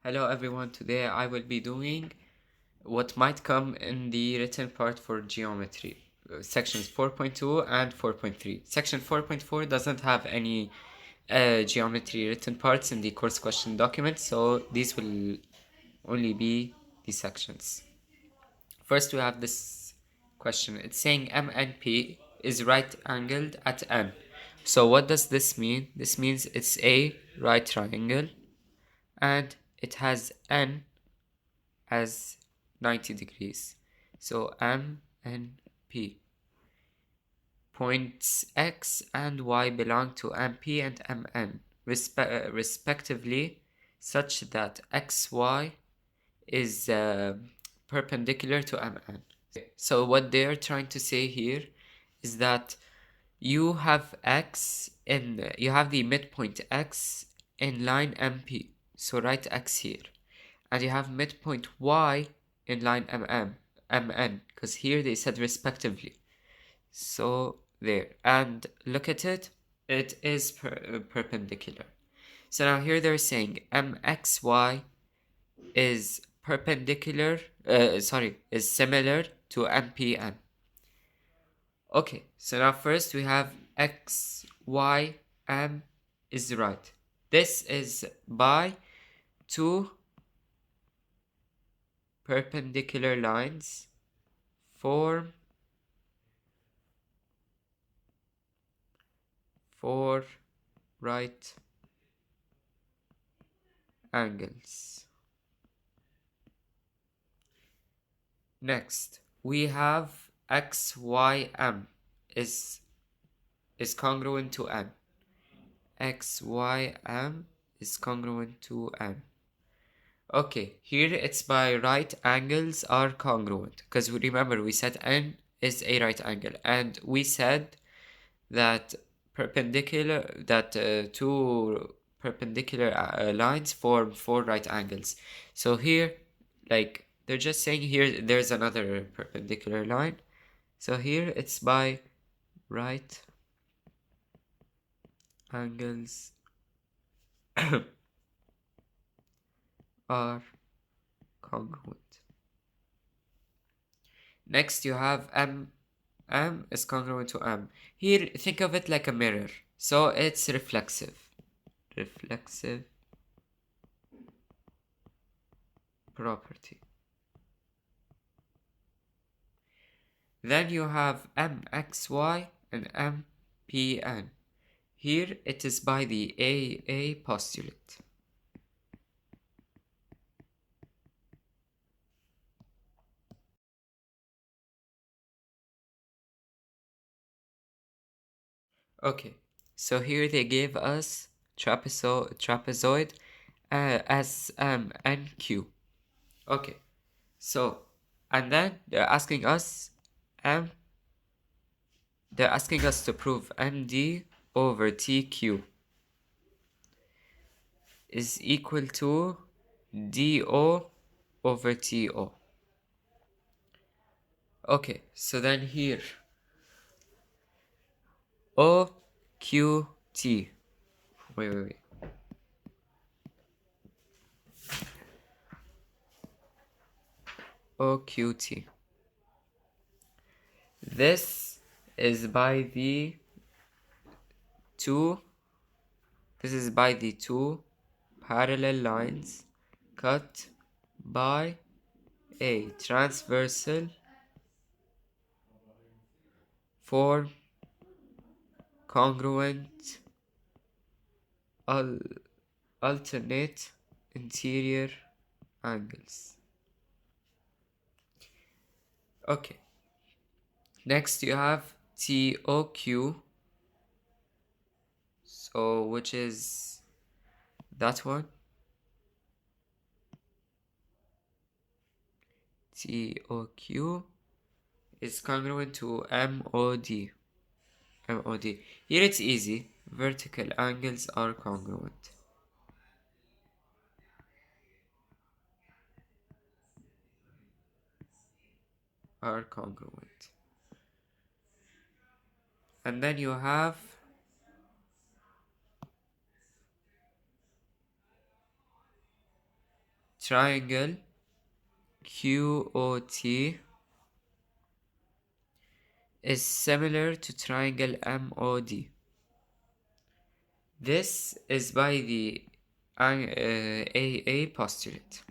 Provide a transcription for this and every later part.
Hello everyone, today I will be doing what might come in the written part for geometry, sections 4.2 and 4.3. Section 4.4 doesn't have any geometry written parts in the course question document, so these will only be the sections. First we have this question. It's saying MNP is right angled at N. So what does this mean? This means it's a right triangle and it has N as 90 degrees. So M and P. Points X and Y belong to MP and MN respectively, such that XY is perpendicular to MN. So what they are trying to say here is that you have you have the midpoint X in line MP. So write X here. And you have midpoint Y in line MN, because here they said respectively. So there, and look at it, it is perpendicular. So now here they're saying MXY is perpendicular, is similar to MPN. Okay, so now first we have XYM is right. This is by two perpendicular lines form four right angles. Next, we have XYM is congruent to N. XYM is congruent to N. Okay, here it's by right angles are congruent, because remember we said N is a right angle, and we said that two perpendicular lines form four right angles. So here, like, they're just saying here there's another perpendicular line. So here it's by right angles are congruent. Next you have M is congruent to M. Here think of it like a mirror. So it's reflexive. Reflexive property. Then you have MXY and MPN. Here it is by the AA postulate. Okay, so here they gave us trapezoid as NQ. Okay, so and then they're asking us to prove ND over TQ is equal to DO over TO. Okay, so then here OQT. Wait. OQT. This is by the two parallel lines cut by a transversal form congruent alternate interior angles. Okay. Next you have TOQ. So which is that one? TOQ is congruent to MOD. Here it's easy. Vertical angles are congruent. And then you have triangle QOT is similar to triangle MOD. This is by the AA postulate.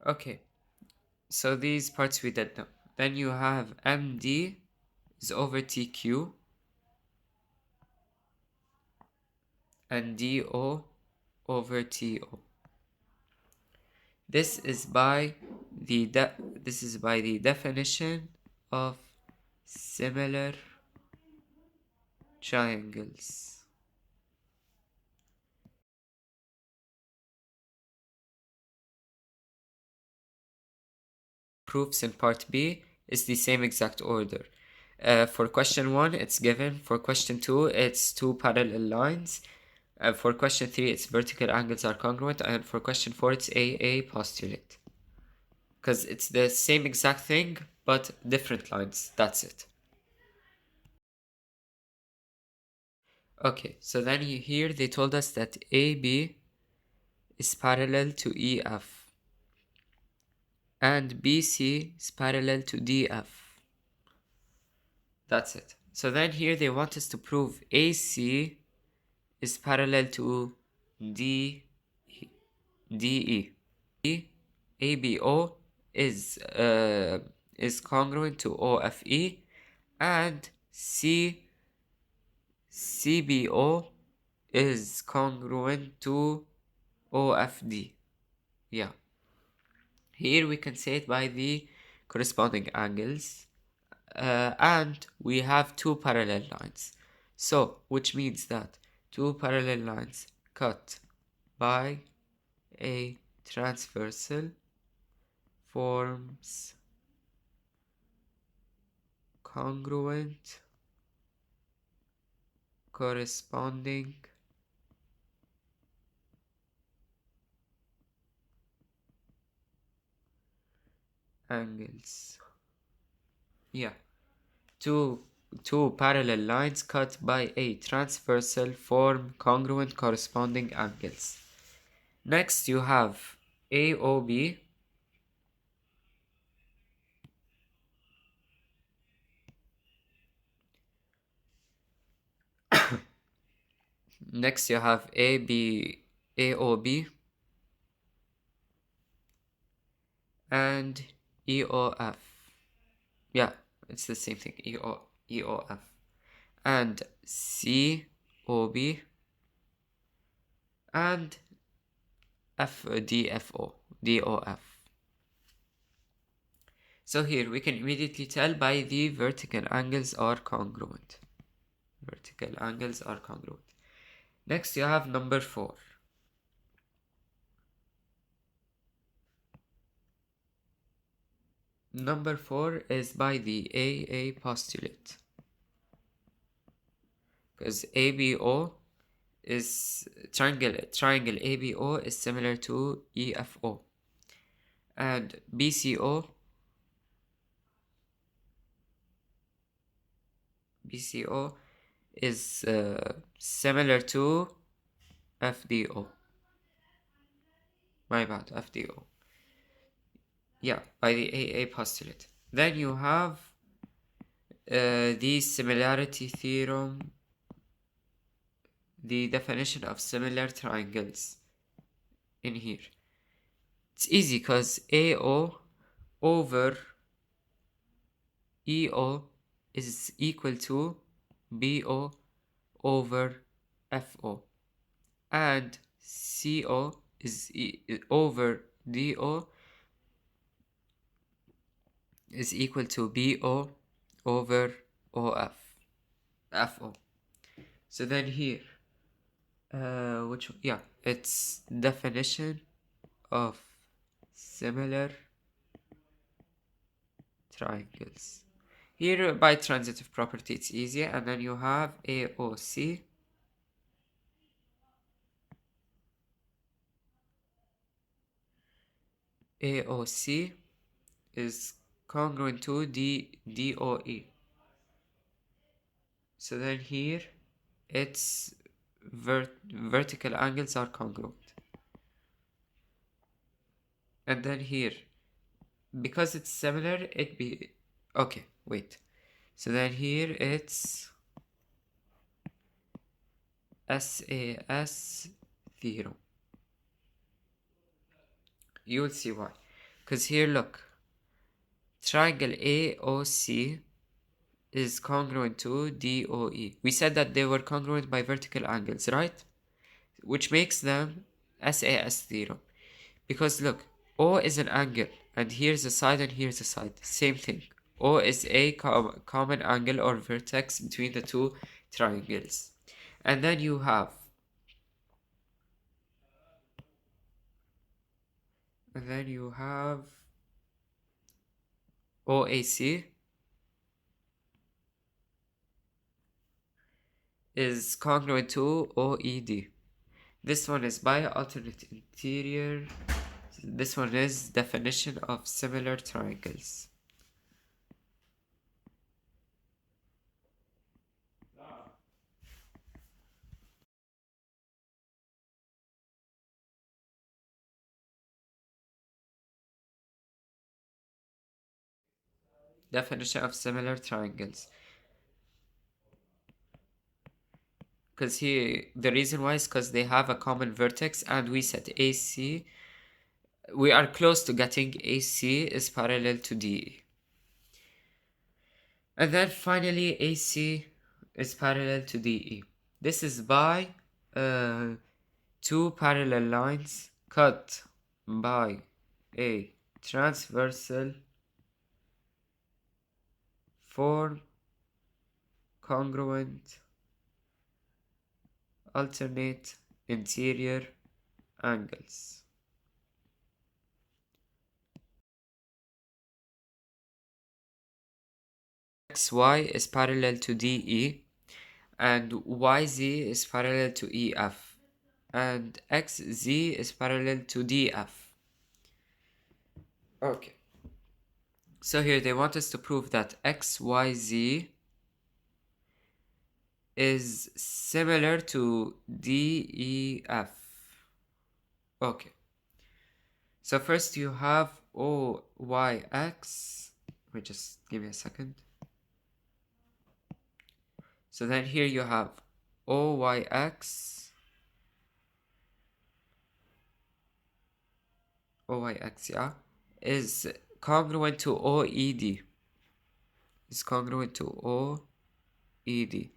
Okay, so these parts we did know. Then you have MD is over TQ and DO over TO. This is by the definition of similar triangles. Proofs in part B is the same exact order. For question 1, it's given. For question 2, it's two parallel lines. For question 3, it's vertical angles are congruent. And for question 4, it's AA postulate. Because it's the same exact thing, but different lines. That's it. Okay, so then here they told us that AB is parallel to EF. And BC is parallel to DF. That's it. So then here they want us to prove AC is parallel to DE. ABO is congruent to OFE, and CBO is congruent to OFD. Yeah. Here we can say it by the corresponding angles, and we have two parallel lines. So, which means that two parallel lines cut by a transversal forms congruent corresponding angles. Yeah, two parallel lines cut by a transversal form congruent corresponding angles. Next you have AOB next you have AOB and EOF. Yeah, it's the same thing. EOF and COB and DOF. So here we can immediately tell by the vertical angles are congruent. Vertical angles are congruent. Next you have number 4. Number 4 is by the AA postulate. Because ABO is triangle ABO is similar to EFO. And BCO is similar to FDO. My bad, FDO. Yeah, by the AA postulate. Then you have the similarity theorem, the definition of similar triangles in here. It's easy because AO over EO is equal to BO over FO, and CO is over DO is equal to BO over FO. So then here, it's definition of similar triangles. Here by transitive property it's easier, and then you have AOC is congruent to DOE. So then here its vertical angles are congruent. And then here, because it's similar, it be okay, wait. So then here it's SAS theorem. You will see why. Because here, look, triangle AOC is congruent to DOE. We said that they were congruent by vertical angles, right? Which makes them SAS theorem. Because look, O is an angle, and here's a side and here's a side. Same thing. O is a common angle or vertex between the two triangles. And then you have OAC is congruent to OED. This one is by alternate interior. This one is definition of similar triangles. Definition of similar triangles. Because here, the reason why is because they have a common vertex, and we said AC. We are close to getting AC is parallel to DE. And then finally, AC is parallel to DE. This is by two parallel lines cut by a transversal form congruent alternate interior angles. XY is parallel to DE and YZ is parallel to EF and XZ is parallel to DF. Okay. So here they want us to prove that XYZ is similar to DEF. Okay. So first you have OYX. Wait, just give me a second. So then here you have OYX, yeah, is congruent to OED. Is congruent to OED.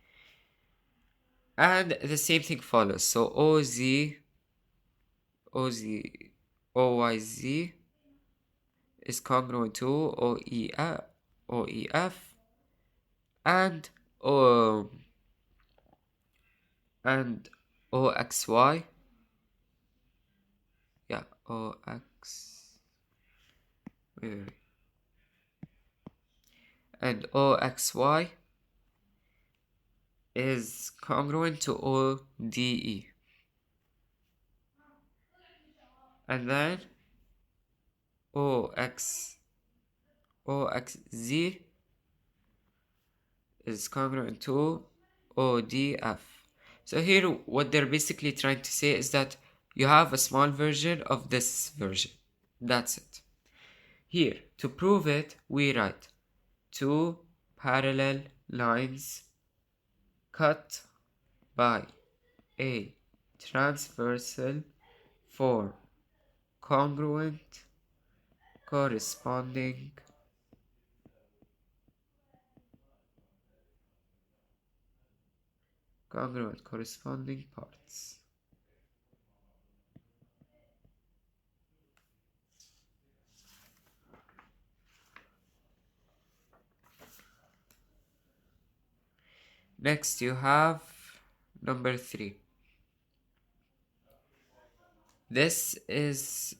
And the same thing follows. So OYZ is congruent to OEF and OXY. Yeah, and OXY is congruent to ODE. And then OXZ is congruent to ODF. So here what they're basically trying to say is that you have a small version of this version. That's it. Here, to prove it, we write two parallel lines cut by a transversal form congruent corresponding parts. Next you have number 3. This is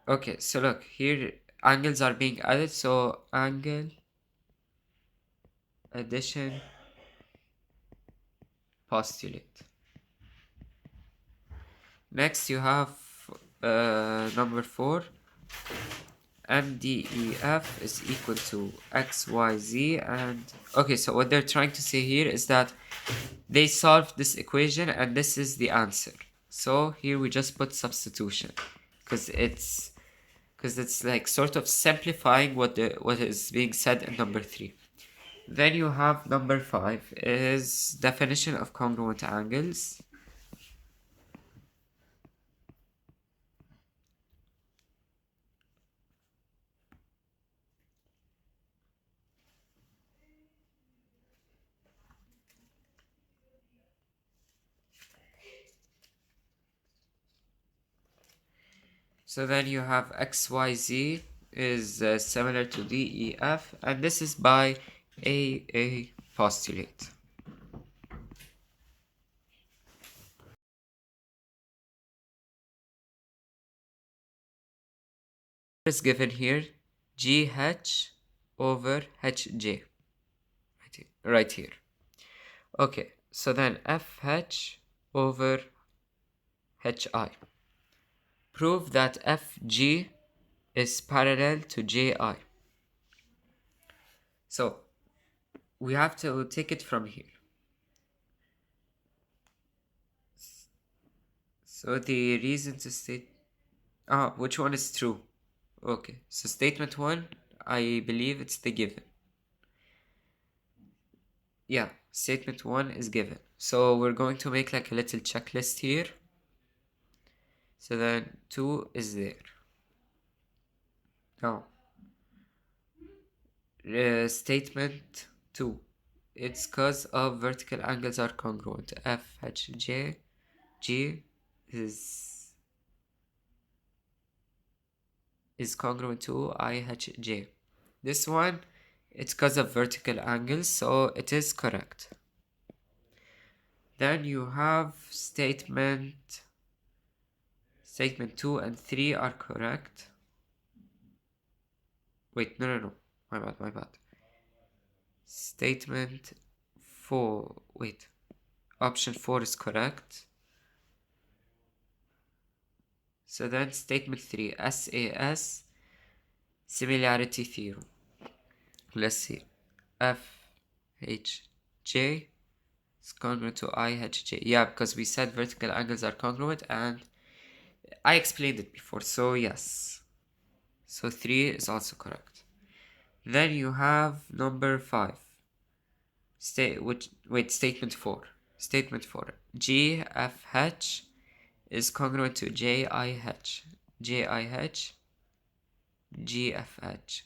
okay, so look, here angles are being added, so angle addition postulate. Next you have number 4. MDEF is equal to XYZ, and okay, so what they're trying to say here is that They solved this equation and this is the answer. So here we just put substitution because it's like sort of simplifying what is being said in number 3. Then you have number 5 is definition of congruent angles. So then you have XYZ is similar to DEF, and this is by AA postulate. Is given here GH over HJ right here. Okay, so then FH over HI. Prove that FG is parallel to JI. So we have to take it from here. So the reason to state, which one is true? Okay, so statement 1, I believe it's the given. Yeah, statement 1 is given. So we're going to make like a little checklist here. So then 2 is there. Now, statement 2, it's because of vertical angles are congruent. FHJ G is congruent to IHJ. This one, it's because of vertical angles, so it is correct. Then you have statement 2 and 3 are correct. Wait, no. My bad. Statement 4, wait. Option 4 is correct. So then statement 3, SAS, similarity theorem. Let's see. FHJ is congruent to IHJ. Yeah, because we said vertical angles are congruent and I explained it before, so yes. So 3 is also correct. Then you have number 5. Statement 4. Statement 4. GFH is congruent to JIH. JIH. GFH.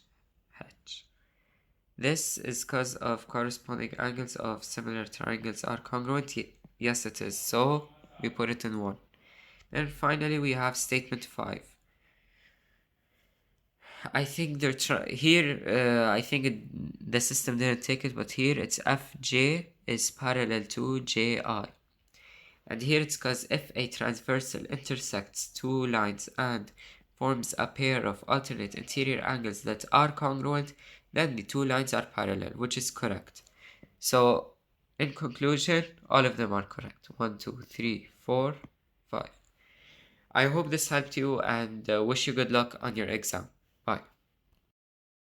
This is because of corresponding angles of similar triangles are congruent. Yes, it is. So we put it in 1. Then finally we have statement 5. I think they're here. I think the system didn't take it, but here it's FJ is parallel to JI. And here it's because if a transversal intersects two lines and forms a pair of alternate interior angles that are congruent, then the two lines are parallel, which is correct. So, in conclusion, all of them are correct. 1, 2, 3, 4, 5. I hope this helped you and wish you good luck on your exam.